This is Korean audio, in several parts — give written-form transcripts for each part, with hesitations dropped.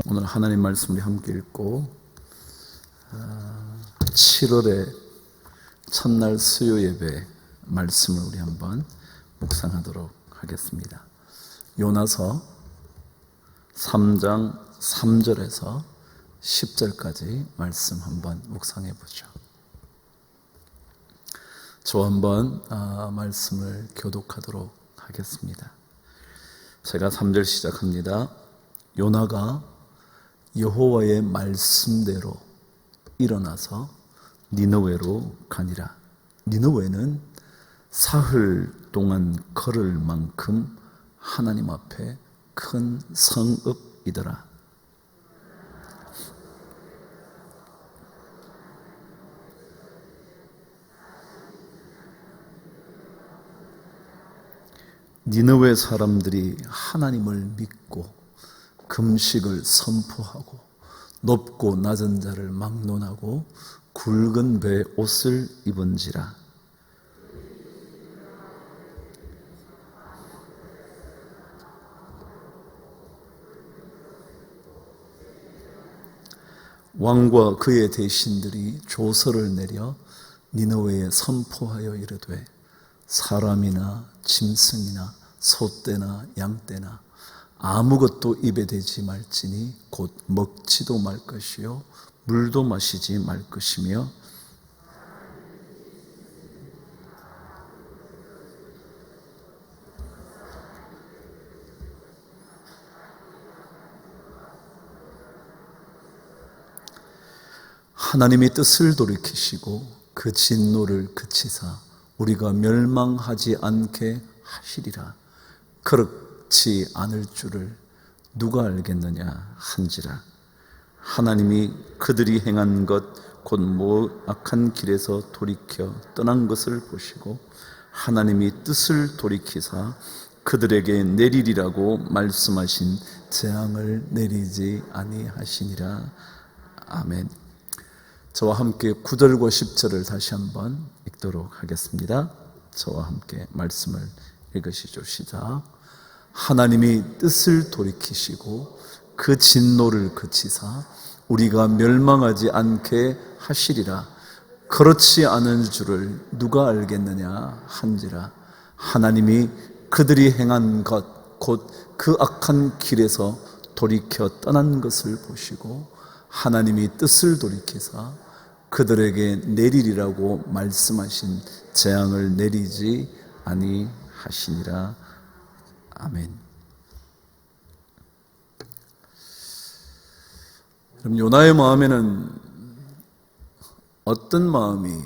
오늘 하나님 말씀 우리 함께 읽고 7월의 첫날 수요 예배 말씀을 우리 한번 묵상하도록 하겠습니다. 요나서 3장 3절에서 10절까지 말씀 한번 묵상해 보죠. 저 한번 말씀을 교독하도록 하겠습니다. 제가 3절 시작합니다. 요나가 여호와의 말씀대로 일어나서 니느웨로 가니라. 니느웨는 사흘 동안 걸을 만큼 하나님 앞에 큰 성읍이더라. 니느웨 사람들이 하나님을 믿고 금식을 선포하고 높고 낮은 자를 막론하고 굵은 배 옷을 입은지라. 왕과 그의 대신들이 조서를 내려 니느웨에 선포하여 이르되 사람이나 짐승이나 소떼나 양떼나 아무것도 입에 대지 말지니 곧 먹지도 말 것이요 물도 마시지 말 것이며 하나님이 뜻을 돌이키시고 그 진노를 그치사 우리가 멸망하지 않게 하시리라. 그렇지 않을 줄을 누가 알겠느냐 한지라. 하나님이 그들이 행한 것 곧 모악한 길에서 돌이켜 떠난 것을 보시고 하나님이 뜻을 돌이키사 그들에게 내리리라고 말씀하신 재앙을 내리지 아니하시니라. 아멘. 저와 함께 9절과 10절을 다시 한번 읽도록 하겠습니다. 저와 함께 말씀을 읽으시죠. 시작. 하나님이 뜻을 돌이키시고 그 진노를 그치사 우리가 멸망하지 않게 하시리라. 그렇지 않은 줄을 누가 알겠느냐 한지라. 하나님이 그들이 행한 것 곧 그 악한 길에서 돌이켜 떠난 것을 보시고 하나님이 뜻을 돌이키사 그들에게 내리리라고 말씀하신 재앙을 내리지 아니하시니라. 아멘. 그럼 요나의 마음에는 어떤 마음이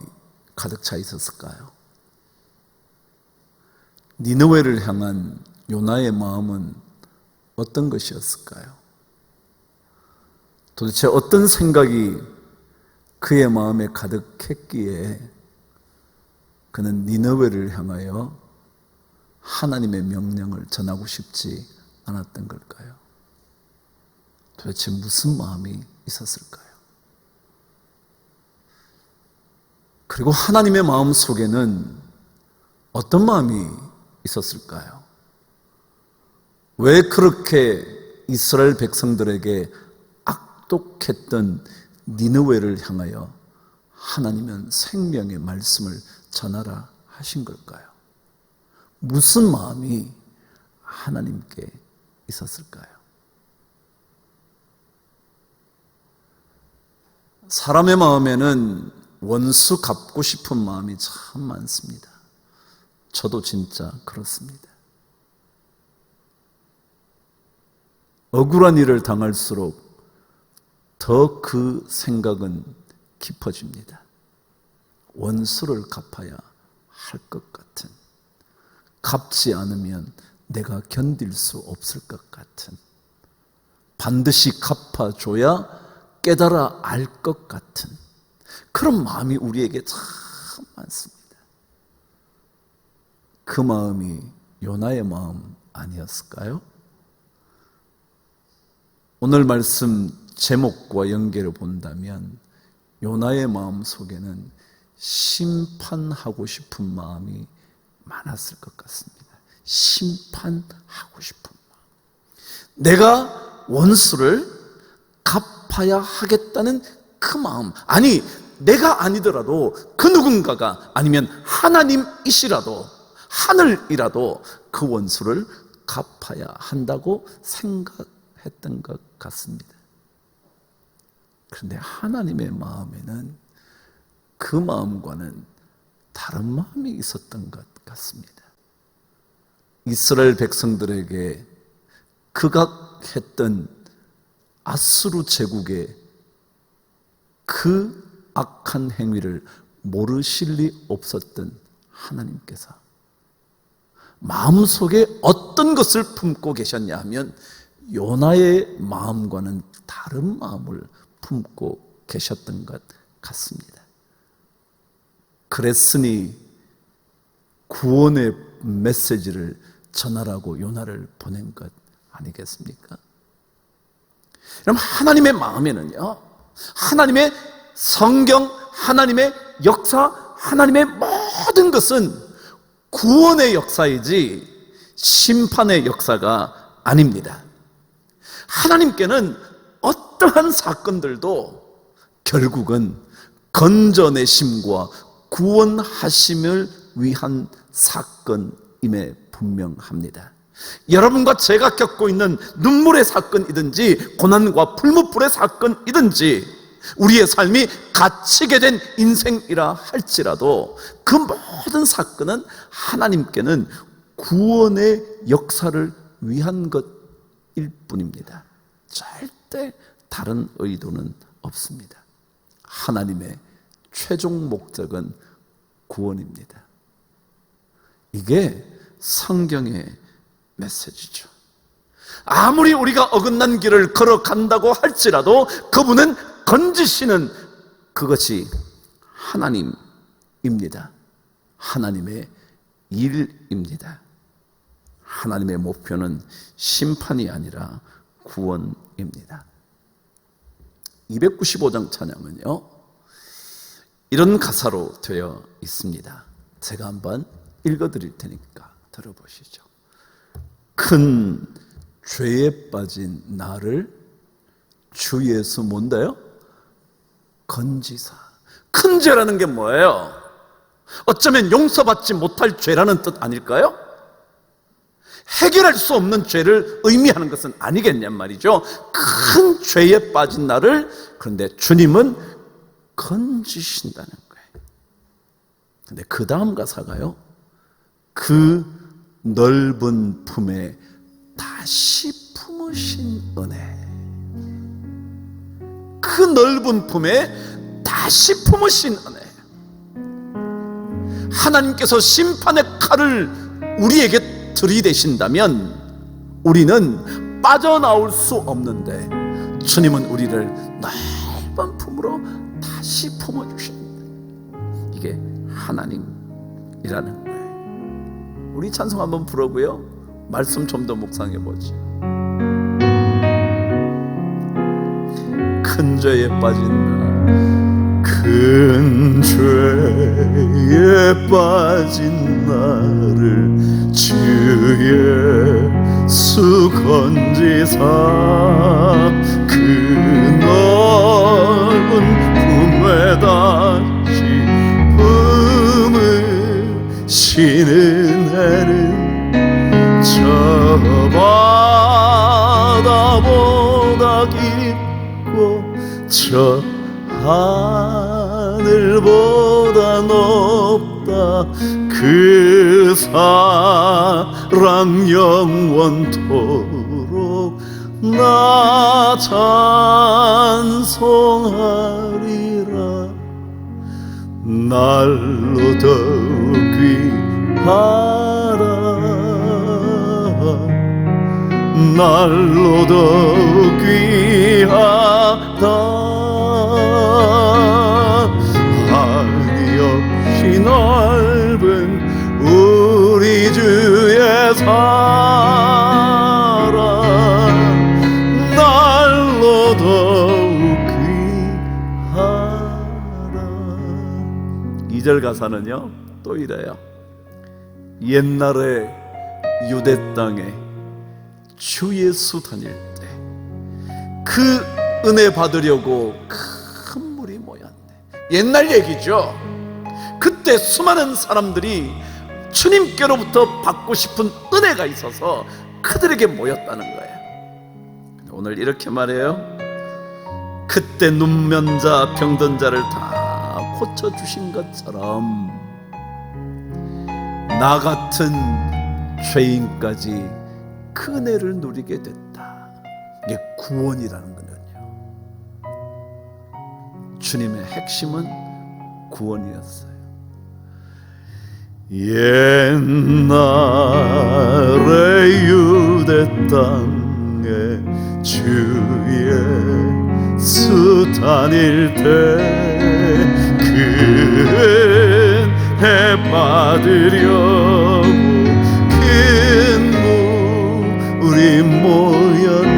가득 차 있었을까요? 니느웨를 향한 요나의 마음은 어떤 것이었을까요? 도대체 어떤 생각이 그의 마음에 가득했기에 그는 니느웨를 향하여 하나님의 명령을 전하고 싶지 않았던 걸까요? 도대체 무슨 마음이 있었을까요? 그리고 하나님의 마음 속에는 어떤 마음이 있었을까요? 왜 그렇게 이스라엘 백성들에게 악독했던 니느웨를 향하여 하나님은 생명의 말씀을 전하라 하신 걸까요? 무슨 마음이 하나님께 있었을까요? 사람의 마음에는 원수 갚고 싶은 마음이 참 많습니다. 저도 진짜 그렇습니다. 억울한 일을 당할수록 더 그 생각은 깊어집니다. 원수를 갚아야 할 것 같은, 갚지 않으면 내가 견딜 수 없을 것 같은, 반드시 갚아줘야 깨달아 알 것 같은 그런 마음이 우리에게 참 많습니다. 그 마음이 요나의 마음 아니었을까요? 오늘 말씀 제목과 연결해 본다면 요나의 마음 속에는 심판하고 싶은 마음이 많았을 것 같습니다. 심판하고 싶은 마음. 내가 원수를 갚아야 하겠다는 그 마음. 아니, 내가 아니더라도 그 누군가가, 아니면 하나님이시라도, 하늘이라도 그 원수를 갚아야 한다고 생각했던 것 같습니다. 그런데 하나님의 마음에는 그 마음과는 다른 마음이 있었던 것 같습니다. 이스라엘 백성들에게 극악했던 아수르 제국의 그 악한 행위를 모르실 리 없었던 하나님께서 마음속에 어떤 것을 품고 계셨냐 하면 요나의 마음과는 다른 마음을 품고 계셨던 것 같습니다. 그랬으니 구원의 메시지를 전하라고 요나를 보낸 것 아니겠습니까? 그럼 하나님의 마음에는요, 하나님의 성경, 하나님의 역사, 하나님의 모든 것은 구원의 역사이지 심판의 역사가 아닙니다. 하나님께는 어떠한 사건들도 결국은 건져내심과 구원하심을 위한 사건임에 분명합니다. 여러분과 제가 겪고 있는 눈물의 사건이든지 고난과 풀무불의 사건이든지 우리의 삶이 갇히게 된 인생이라 할지라도 그 모든 사건은 하나님께는 구원의 역사를 위한 것일 뿐입니다. 절대 다른 의도는 없습니다. 하나님의 최종 목적은 구원입니다. 이게 성경의 메시지죠. 아무리 우리가 어긋난 길을 걸어간다고 할지라도 그분은 건지시는 그것이 하나님입니다. 하나님의 일입니다. 하나님의 목표는 심판이 아니라 구원입니다. 295장 찬양은요, 이런 가사로 되어 있습니다. 제가 한번 읽어드릴 테니까 들어보시죠. 큰 죄에 빠진 나를 주 예수 뭔데요? 건지사. 큰 죄라는 게 뭐예요? 어쩌면 용서받지 못할 죄라는 뜻 아닐까요? 해결할 수 없는 죄를 의미하는 것은 아니겠냔 말이죠. 큰 죄에 빠진 나를, 그런데 주님은 건지신다는 거예요. 근데 그 다음 가사가요, 그 넓은 품에 다시 품으신 은혜. 그 넓은 품에 다시 품으신 은혜. 하나님께서 심판의 칼을 우리에게 들이대신다면 우리는 빠져나올 수 없는데 주님은 우리를 넓은 품으로 다시 품어주십니다. 이게 하나님이라는 거예요. 우리 찬송 한번 부르고요, 말씀 좀 더 묵상해보죠. 큰 죄에 빠진 나, 큰 죄에 빠진 나를 주 예수 건지사 그 넓은 품에 다시 품으시는 은혜는 저 바다보다 깊고 저 하늘보다 높다. 그 사랑 영원토록 나 찬송하리라. 날로 더욱 귀하라. 날로 더욱 귀하다. 한이 없이 넓은 우리 주의 사랑, 날로 2절 가사는요 또 이래요. 옛날에 유대 땅에 주 예수 다닐 때 그 은혜 받으려고 큰 물이 모였네. 옛날 얘기죠. 그때 수많은 사람들이 주님께로부터 받고 싶은 은혜가 있어서 그들에게 모였다는 거예요. 오늘 이렇게 말해요. 그때 눈면자 병든 자를 다 고쳐주신 것처럼 나 같은 죄인까지 그 은혜를 누리게 됐다. 이게 구원이라는 거는요, 주님의 핵심은 구원이었어요. 옛날에 유대 땅에 주 예수 다닐 때 그 은혜 받으려고 큰 물이 모였네.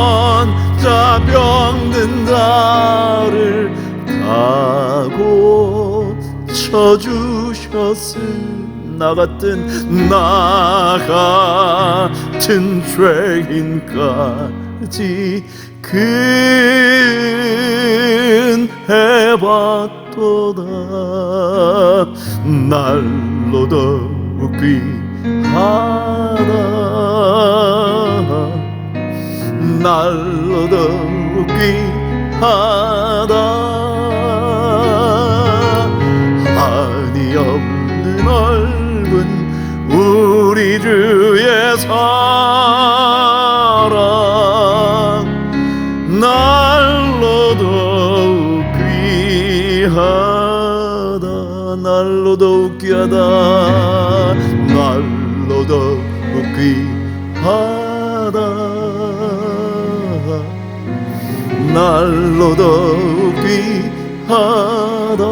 눈먼자 병든 자를 다 고쳐주셨으니 나 같은 죄인까지 그 은혜 받도다. 날로 더욱 귀하다. 날로 더욱 귀하다. 한이 없는 넓은 우리 주의 사랑 날로 더욱 귀하다. 날로 더욱 귀하다. 날로 더욱 귀하다. 날로 더욱 귀하다.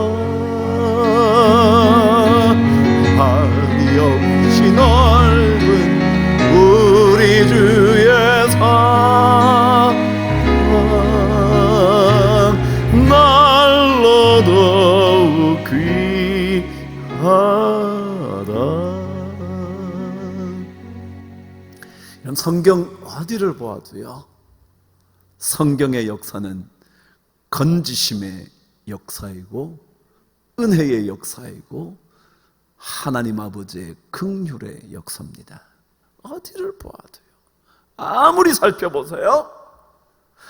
한이 없이 넓은 우리 주의 사랑 날로 더욱 귀하다. 이런 성경 어디를 보아도요, 성경의 역사는 건지심의 역사이고 은혜의 역사이고 하나님 아버지의 긍휼의 역사입니다. 어디를 보아도요. 아무리 살펴보세요,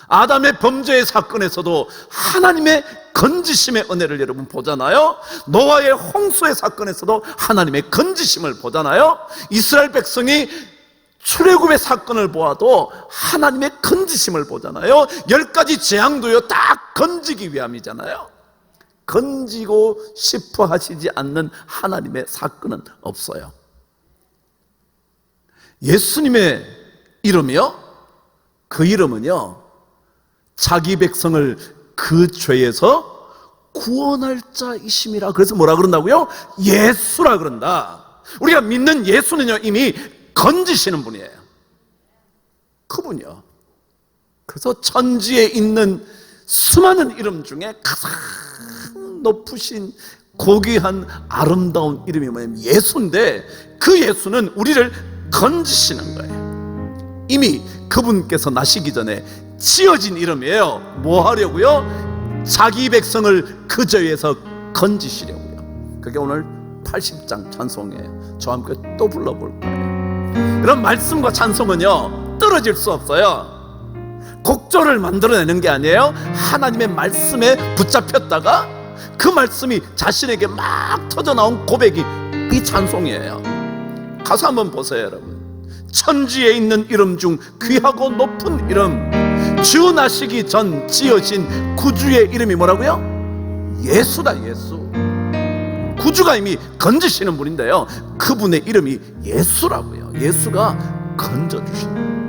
아담의 범죄의 사건에서도 하나님의 건지심의 은혜를 여러분 보잖아요. 노아의 홍수의 사건에서도 하나님의 건지심을 보잖아요. 이스라엘 백성이 출애굽의 사건을 보아도 하나님의 건지심을 보잖아요. 10가지 재앙도요 다 건지기 위함이잖아요. 건지고 싶어 하시지 않는 하나님의 사건은 없어요. 예수님의 이름이요, 그 이름은요 자기 백성을 그 죄에서 구원할 자이심이라. 그래서 뭐라 그런다고요? 예수라 그런다. 우리가 믿는 예수는요 이미 건지시는 분이에요. 그분이요. 그래서 천지에 있는 수많은 이름 중에 가장 높으신 고귀한 아름다운 이름이 뭐냐면 예수인데, 그 예수는 우리를 건지시는 거예요. 이미 그분께서 나시기 전에 지어진 이름이에요. 뭐 하려고요? 자기 백성을 그 죄에서 건지시려고요. 그게 오늘 80장 찬송이에요. 저와 함께 또 불러볼 거예요. 이런 말씀과 찬송은요 떨어질 수 없어요. 곡조를 만들어내는 게 아니에요. 하나님의 말씀에 붙잡혔다가 그 말씀이 자신에게 막 터져나온 고백이 이 찬송이에요. 가사 한번 보세요 여러분. 천지에 있는 이름 중 귀하고 높은 이름, 주 나시기 전 지어진 구주의 이름이 뭐라고요? 예수다. 예수. 구주가 이미 건지시는 분인데요, 그분의 이름이 예수라고요. 예수가 건져주시는.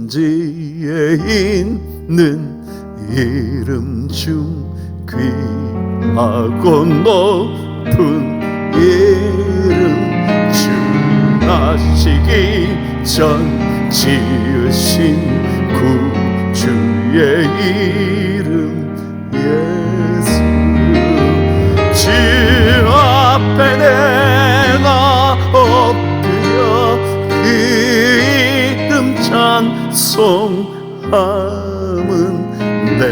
천지에 있는 이름 중 귀하고 높은 이름, 주 나시기 전 지으신 주의 이름 예수. 주 앞에 내가 엎드려 그 이름 찬송함은 내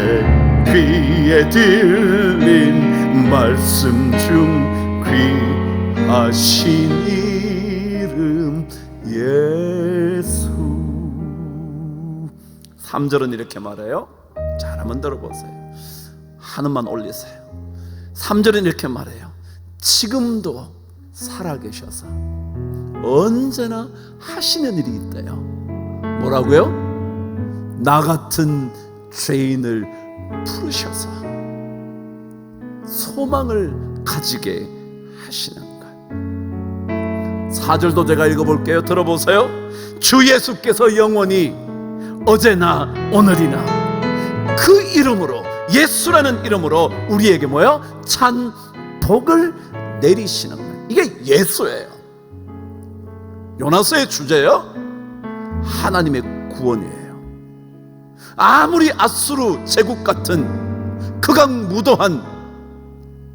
귀에 들린 말씀 중 귀하신 이름 예수. 3절은 이렇게 말해요. 잘 한번 들어보세요. 한음만 올리세요. 3절은 이렇게 말해요. 지금도 살아계셔서 언제나 하시는 일이 있대요. 뭐라고요? 나 같은 죄인을 부르셔서 소망을 가지게 하시는 것. 4절도 제가 읽어볼게요. 들어보세요. 주 예수께서 영원히 어제나 오늘이나 그 이름으로, 예수라는 이름으로 우리에게 뭐요? 찬 복을 내리시는 거예요. 이게 예수예요. 요나서의 주제요? 하나님의 구원이에요. 아무리 아수르 제국 같은 극악무도한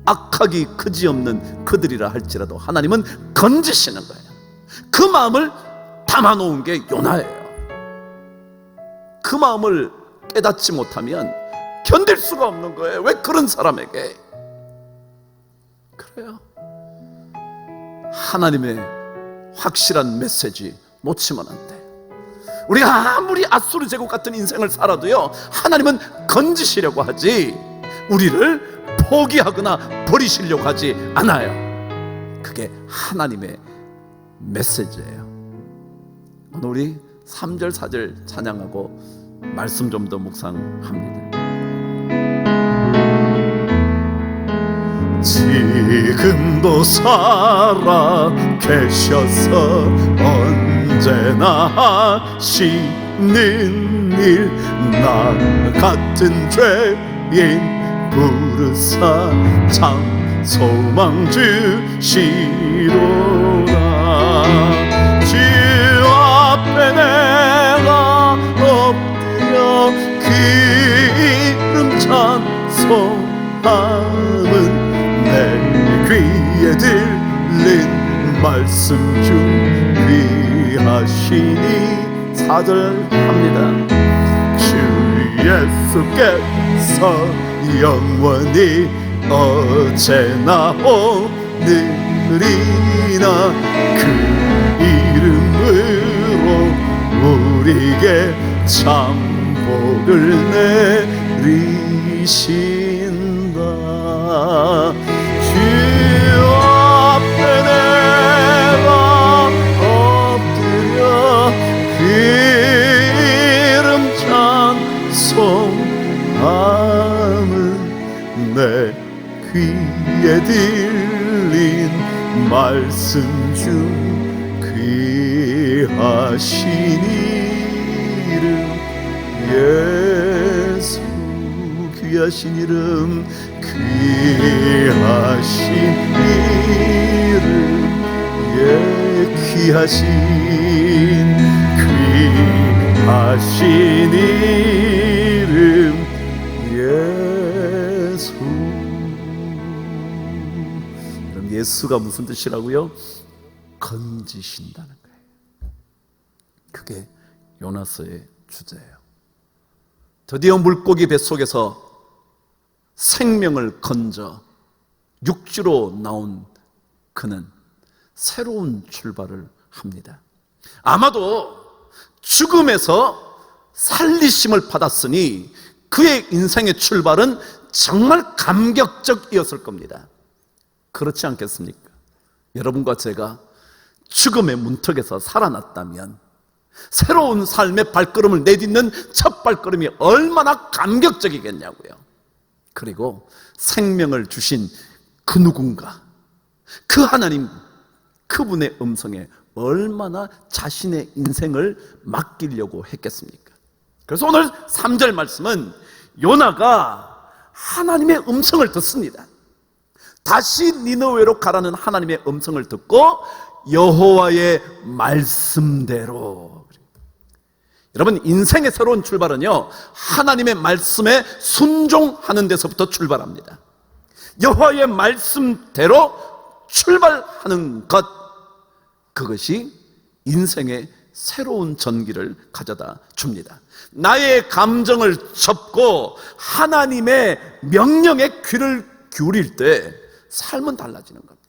악하기 그지없는 그들이라 할지라도 하나님은 건지시는 거예요. 그 마음을 담아놓은 게 요나예요. 그 마음을 깨닫지 못하면 견딜 수가 없는 거예요. 왜 그런 사람에게? 그래요. 하나님의 확실한 메시지 놓치면 안 돼. 우리가 아무리 아수르 제국 같은 인생을 살아도요, 하나님은 건지시려고 하지 우리를 포기하거나 버리시려고 하지 않아요. 그게 하나님의 메시지예요. 오늘 우리 3절 4절 찬양하고 말씀 좀 더 묵상합니다. 지금도 살아 계셔서 언제나 하시는 일, 나 같은 죄인 부르사 참 소망 주시로라. 주 앞에 내가 엎드려 그 이름 찬송함은 내 귀에 들린 말씀 중 귀하시니. 4절 합니다. 주 예수께서 영원히 어제나 오늘이나 그 이름으로 우리에게 참 복을 내리신다. 주 앞에 내가 엎드려 그 이름 찬송함은 내 귀에 들린 말씀 중 귀하신 이름 예수. 귀하신 이름, 귀하신 이름, 예, 귀하신 이름 예수. 그럼 예수가 무슨 뜻이라고요? 건지신다는 거예요. 그게 요나서의 주제예요. 드디어 물고기 뱃속에서 생명을 건져 육지로 나온 그는 새로운 출발을 합니다. 아마도 죽음에서 살리심을 받았으니 그의 인생의 출발은 정말 감격적이었을 겁니다. 그렇지 않겠습니까? 여러분과 제가 죽음의 문턱에서 살아났다면 새로운 삶의 발걸음을 내딛는 첫 발걸음이 얼마나 감격적이겠냐고요. 그리고 생명을 주신 그 누군가, 그 하나님, 그분의 음성에 얼마나 자신의 인생을 맡기려고 했겠습니까? 그래서 오늘 3절 말씀은 요나가 하나님의 음성을 듣습니다. 다시 니느웨로 가라는 하나님의 음성을 듣고 여호와의 말씀대로, 여러분, 인생의 새로운 출발은요, 하나님의 말씀에 순종하는 데서부터 출발합니다. 여호와의 말씀대로 출발하는 것, 그것이 인생의 새로운 전기를 가져다 줍니다. 나의 감정을 접고 하나님의 명령에 귀를 기울일 때 삶은 달라지는 겁니다.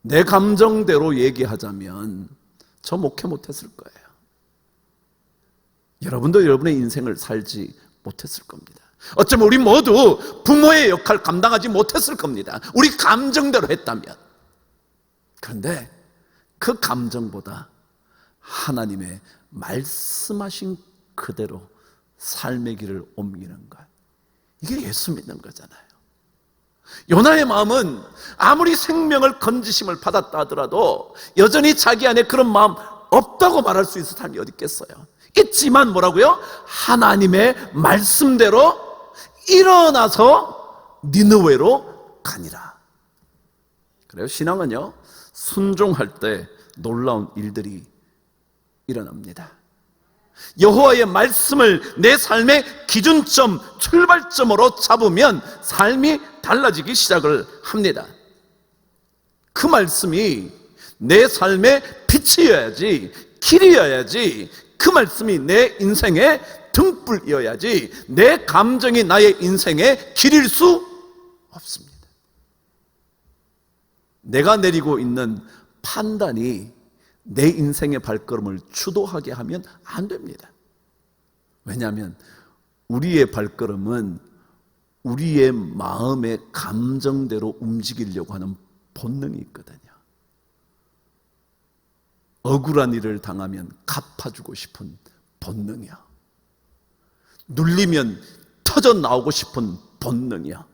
내 감정대로 얘기하자면 저 목회 못했을 거예요. 여러분도 여러분의 인생을 살지 못했을 겁니다. 어쩌면 우리 모두 부모의 역할을 감당하지 못했을 겁니다. 우리 감정대로 했다면. 그런데 그 감정보다 하나님의 말씀하신 그대로 삶의 길을 옮기는 것, 이게 예수 믿는 거잖아요. 요나의 마음은 아무리 생명을 건지심을 받았다 하더라도 여전히 자기 안에 그런 마음 없다고 말할 수 있을 사람이 어디 있겠어요. 있지만 뭐라고요? 하나님의 말씀대로 일어나서 니느웨로 가니라. 그래요. 신앙은요, 순종할 때 놀라운 일들이 일어납니다. 여호와의 말씀을 내 삶의 기준점, 출발점으로 잡으면 삶이 달라지기 시작을 합니다. 그 말씀이 내 삶의 빛이어야지, 길이어야지, 그 말씀이 내 인생의 등불이어야지 내 감정이 나의 인생의 길일 수 없습니다. 내가 내리고 있는 판단이 내 인생의 발걸음을 주도하게 하면 안 됩니다. 왜냐하면 우리의 발걸음은 우리의 마음의 감정대로 움직이려고 하는 본능이 있거든요. 억울한 일을 당하면 갚아주고 싶은 본능이요. 눌리면 터져 나오고 싶은 본능이요.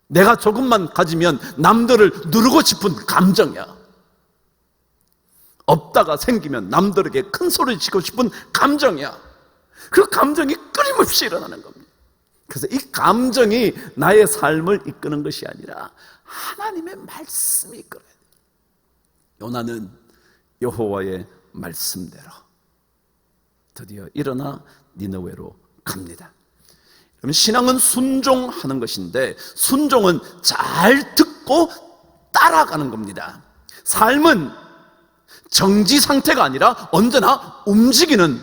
내가 조금만 가지면 남들을 누르고 싶은 감정이야. 없다가 생기면 남들에게 큰 소리 치고 싶은 감정이야. 그 감정이 끊임없이 일어나는 겁니다. 그래서 이 감정이 나의 삶을 이끄는 것이 아니라 하나님의 말씀이 이끌어야 돼요. 요나는 여호와의 말씀대로 드디어 일어나 니느웨로 갑니다. 그럼 신앙은 순종하는 것인데, 순종은 잘 듣고 따라가는 겁니다. 삶은 정지 상태가 아니라 언제나 움직이는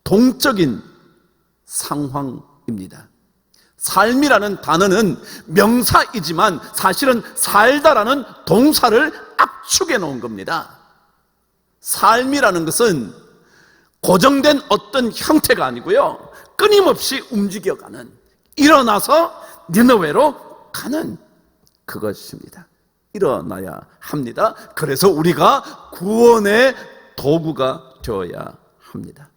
동적인 상황입니다. 삶이라는 단어는 명사이지만 사실은 살다라는 동사를 압축해 놓은 겁니다. 삶이라는 것은 고정된 어떤 형태가 아니고요, 끊임없이 움직여가는, 일어나서 니느웨로 가는 그것입니다. 일어나야 합니다. 그래서 우리가 구원의 도구가 되어야 합니다.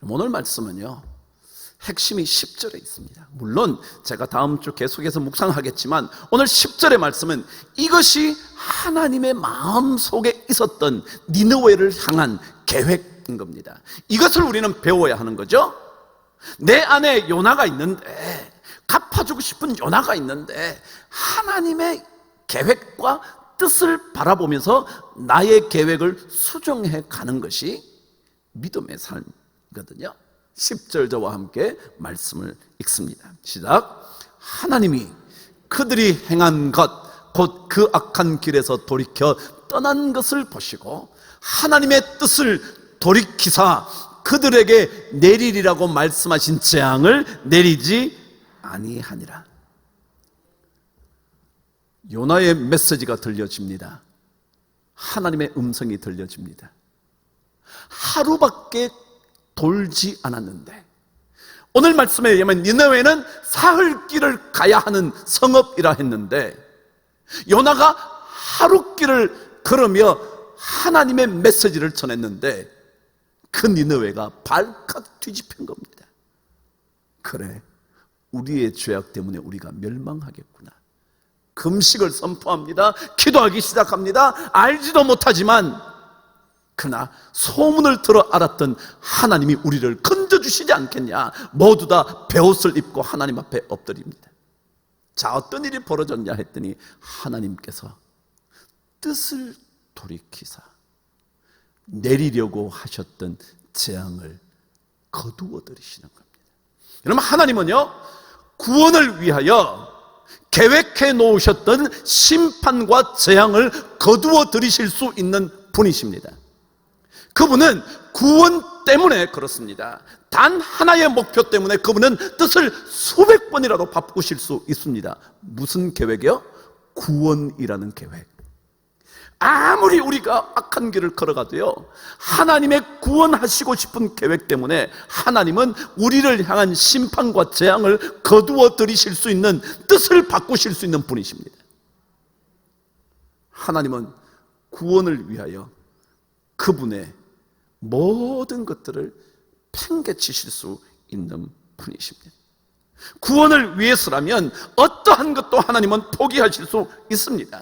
오늘 말씀은요, 핵심이 10절에 있습니다. 물론 제가 다음 주 계속해서 묵상하겠지만 오늘 10절의 말씀은 이것이 하나님의 마음속에 있었던 니느웨를 향한 계획인 겁니다. 이것을 우리는 배워야 하는 거죠. 내 안에 요나가 있는데, 갚아주고 싶은 요나가 있는데 하나님의 계획과 뜻을 바라보면서 나의 계획을 수정해 가는 것이 믿음의 삶이거든요. 10절 저와 함께 말씀을 읽습니다. 시작. 하나님이 그들이 행한 것 곧 그 악한 길에서 돌이켜 떠난 것을 보시고 하나님의 뜻을 돌이키사 그들에게 내리리라고 말씀하신 재앙을 내리지 아니하니라. 요나의 메시지가 들려집니다. 하나님의 음성이 들려집니다. 하루밖에 돌지 않았는데, 오늘 말씀에 의하면 니느웨는 사흘 길을 가야 하는 성읍이라 했는데 요나가 하루 길을 걸으며 하나님의 메시지를 전했는데 그 니느웨가 발칵 뒤집힌 겁니다. 그래, 우리의 죄악 때문에 우리가 멸망하겠구나. 금식을 선포합니다. 기도하기 시작합니다. 알지도 못하지만 그러나 소문을 들어 알았던 하나님이 우리를 건져주시지 않겠냐, 모두 다 베옷을 입고 하나님 앞에 엎드립니다. 자, 어떤 일이 벌어졌냐 했더니 하나님께서 뜻을 돌이키사 내리려고 하셨던 재앙을 거두어 들이시는 겁니다. 여러분, 하나님은요, 구원을 위하여 계획해 놓으셨던 심판과 재앙을 거두어 들이실 수 있는 분이십니다. 그분은 구원 때문에 그렇습니다. 단 하나의 목표 때문에 그분은 뜻을 수백 번이라도 바꾸실 수 있습니다. 무슨 계획이요? 구원이라는 계획. 아무리 우리가 악한 길을 걸어가도요, 하나님의 구원하시고 싶은 계획 때문에 하나님은 우리를 향한 심판과 재앙을 거두어 들이실 수 있는, 뜻을 바꾸실 수 있는 분이십니다. 하나님은 구원을 위하여 그분의 모든 것들을 팽개치실 수 있는 분이십니다. 구원을 위해서라면 어떠한 것도 하나님은 포기하실 수 있습니다.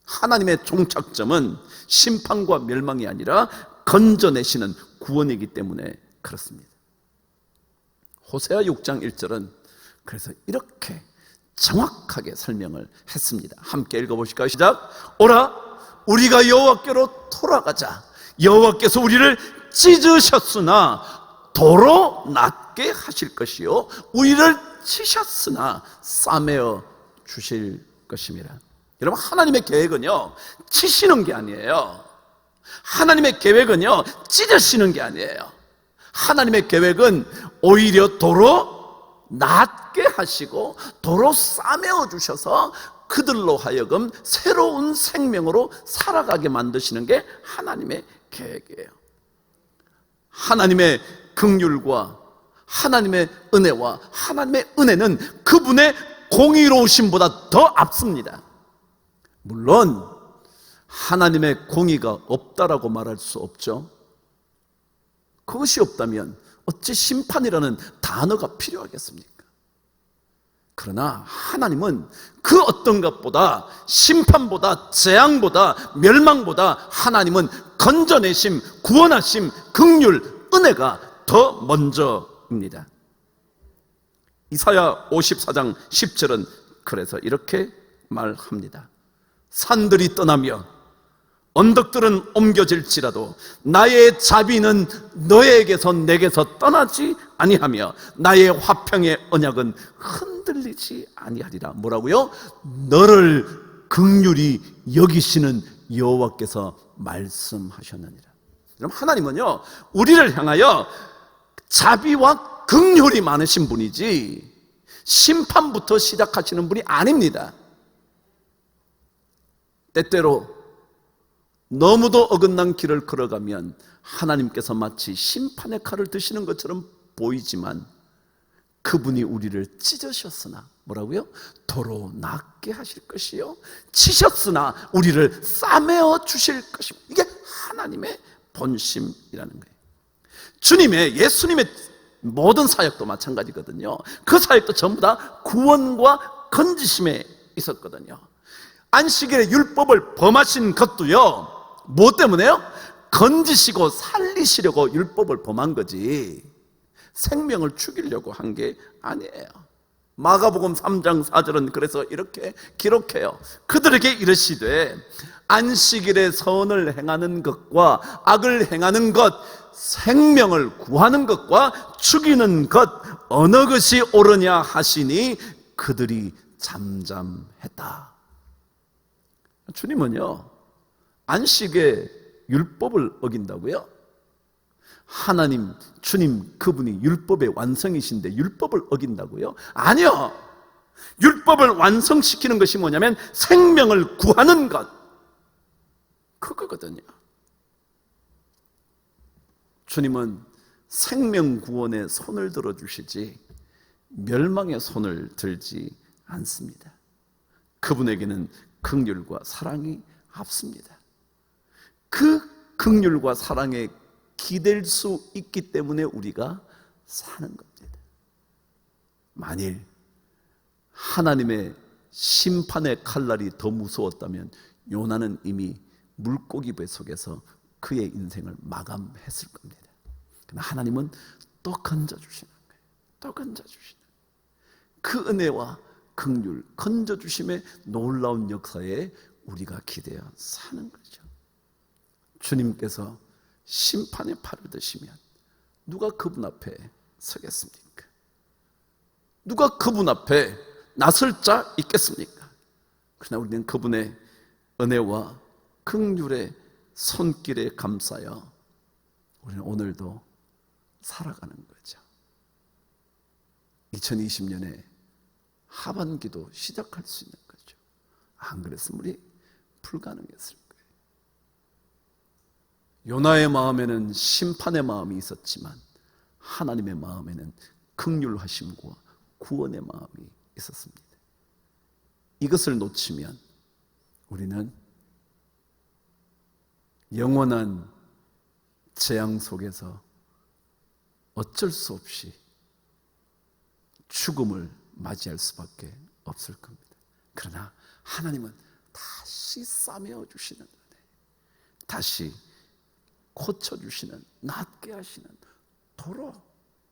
하나님의 종착점은 심판과 멸망이 아니라 건져내시는 구원이기 때문에 그렇습니다. 호세아 6장 1절은 그래서 이렇게 정확하게 설명을 했습니다. 함께 읽어보실까요? 시작. 오라, 우리가 여호와께로 돌아가자. 여호와께서 우리를 찢으셨으나 도로 낫게 하실 것이요, 우리를 치셨으나 싸매어 주실 것입니다. 여러분, 하나님의 계획은요, 치시는 게 아니에요. 하나님의 계획은요, 찢으시는 게 아니에요. 하나님의 계획은 오히려 도로 낫게 하시고 도로 싸매어 주셔서 그들로 하여금 새로운 생명으로 살아가게 만드시는 게 하나님의 계획이에요. 하나님의 긍휼과 하나님의 은혜와 하나님의 은혜는 그분의 공의로우심보다 더 앞섭니다. 물론 하나님의 공의가 없다라고 말할 수 없죠. 그것이 없다면 어찌 심판이라는 단어가 필요하겠습니까? 그러나 하나님은 그 어떤 것보다, 심판보다, 재앙보다, 멸망보다 하나님은 건져내심, 구원하심, 긍휼, 은혜가 더 먼저입니다. 이사야 54장 10절은 그래서 이렇게 말합니다. 산들이 떠나며 언덕들은 옮겨질지라도 나의 자비는 너에게서 내게서 떠나지 아니하며 나의 화평의 언약은 흔들리지 아니하리라. 뭐라고요? 너를 긍휼히 여기시는 여호와께서 말씀하셨느니라. 여러분, 하나님은요, 우리를 향하여 자비와 긍휼이 많으신 분이지 심판부터 시작하시는 분이 아닙니다. 때때로 너무도 어긋난 길을 걸어가면 하나님께서 마치 심판의 칼을 드시는 것처럼 보이지만 그분이 우리를 찢으셨으나 뭐라고요? 도로 낫게 하실 것이요, 치셨으나 우리를 싸매어 주실 것입니다. 이게 하나님의 본심이라는 거예요. 예수님의 모든 사역도 마찬가지거든요. 그 사역도 전부 다 구원과 건지심에 있었거든요. 안식일에 율법을 범하신 것도요, 뭐 때문에요? 건지시고 살리시려고 율법을 범한 거지 생명을 죽이려고 한 게 아니에요. 마가복음 3장 4절은 그래서 이렇게 기록해요. 그들에게 이르시되 안식일에 선을 행하는 것과 악을 행하는 것, 생명을 구하는 것과 죽이는 것 어느 것이 옳으냐 하시니 그들이 잠잠했다. 주님은요, 안식에 율법을 어긴다고요? 하나님, 주님, 그분이 율법의 완성이신데 율법을 어긴다고요? 아니요. 율법을 완성시키는 것이 뭐냐면 생명을 구하는 것, 그거거든요. 주님은 생명 구원에 손을 들어주시지 멸망의 손을 들지 않습니다. 그분에게는 긍휼과 사랑이 앞섭니다. 그 긍휼과 사랑에 기댈 수 있기 때문에 우리가 사는 겁니다. 만일 하나님의 심판의 칼날이 더 무서웠다면 요나는 이미 물고기 배 속에서 그의 인생을 마감했을 겁니다. 그러나 하나님은 또 건져주시는 거예요. 또 건져주시는 그 은혜와 긍휼, 건져주심의 놀라운 역사에 우리가 기대어 사는 거죠. 주님께서 심판의 팔을 드시면 누가 그분 앞에 서겠습니까? 누가 그분 앞에 나설 자 있겠습니까? 그러나 우리는 그분의 은혜와 긍휼의 손길에 감싸여 우리는 오늘도 살아가는 거죠. 2020년에 하반기도 시작할 수 있는 거죠. 안 그랬으면 우리 불가능했을 거예요. 요나의 마음에는 심판의 마음이 있었지만 하나님의 마음에는 긍휼하심과 구원의 마음이 있었습니다. 이것을 놓치면 우리는 영원한 재앙 속에서 어쩔 수 없이 죽음을 맞이할 수밖에 없을 겁니다. 그러나 하나님은 다시 싸매어 주시는 은혜, 다시 고쳐주시는, 낫게 하시는, 도로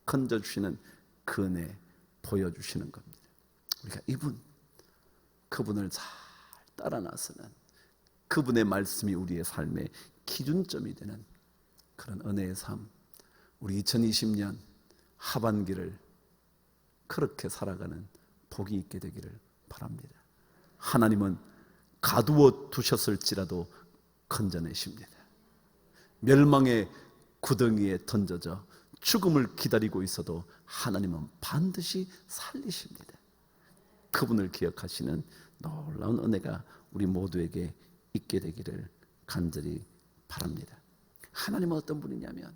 건져주시는 그 은혜 보여주시는 겁니다. 우리가 그분을 잘 따라 나서는, 그분의 말씀이 우리의 삶의 기준점이 되는 그런 은혜의 삶, 우리 2020년 하반기를 그렇게 살아가는 복이 있게 되기를 바랍니다. 하나님은 가두어 두셨을지라도 건져내십니다. 멸망의 구덩이에 던져져 죽음을 기다리고 있어도 하나님은 반드시 살리십니다. 그분을 기억하시는 놀라운 은혜가 우리 모두에게 있게 되기를 간절히 바랍니다. 하나님은 어떤 분이냐면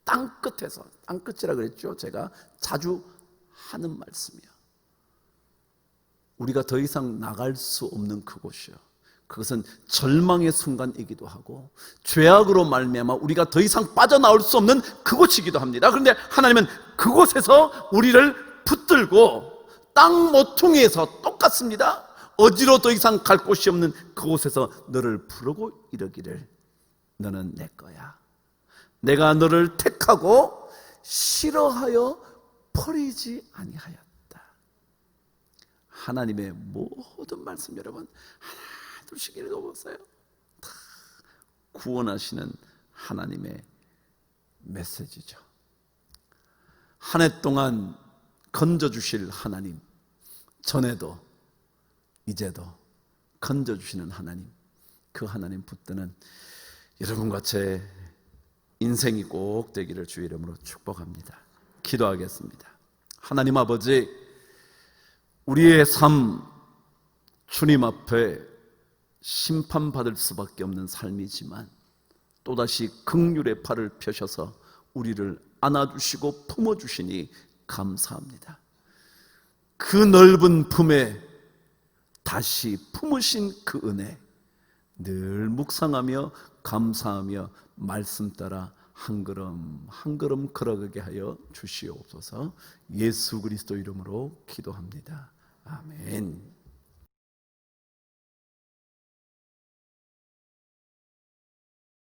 땅끝에서, 땅끝이라 그랬죠. 제가 자주 하는 말씀이요, 우리가 더 이상 나갈 수 없는 그곳이요, 그것은 절망의 순간이기도 하고 죄악으로 말미암아 우리가 더 이상 빠져나올 수 없는 그곳이기도 합니다. 그런데 하나님은 그곳에서 우리를 붙들고 땅 모퉁이에서 똑같습니다. 어디로 더 이상 갈 곳이 없는 그곳에서 너를 부르고 이르기를 너는 내 거야. 내가 너를 택하고 싫어하여 버리지 아니하였다. 하나님의 모든 말씀 여러분 하나 둘씩 읽어보세요. 다 구원하시는 하나님의 메시지죠. 한 해 동안 건져주실 하나님, 전에도 이제도 건져주시는 하나님, 그 하나님 붙드는 여러분과 제 인생이 꼭 되기를 주의 이름으로 축복합니다. 기도하겠습니다. 하나님 아버지, 우리의 삶 주님 앞에 심판받을 수밖에 없는 삶이지만 또다시 긍휼의 팔을 펴셔서 우리를 안아주시고 품어주시니 감사합니다. 그 넓은 품에 다시 품으신 그 은혜 늘 묵상하며 감사하며 말씀 따라 한 걸음 한 걸음 걸어가게 하여 주시옵소서. 예수 그리스도 이름으로 기도합니다. 아멘.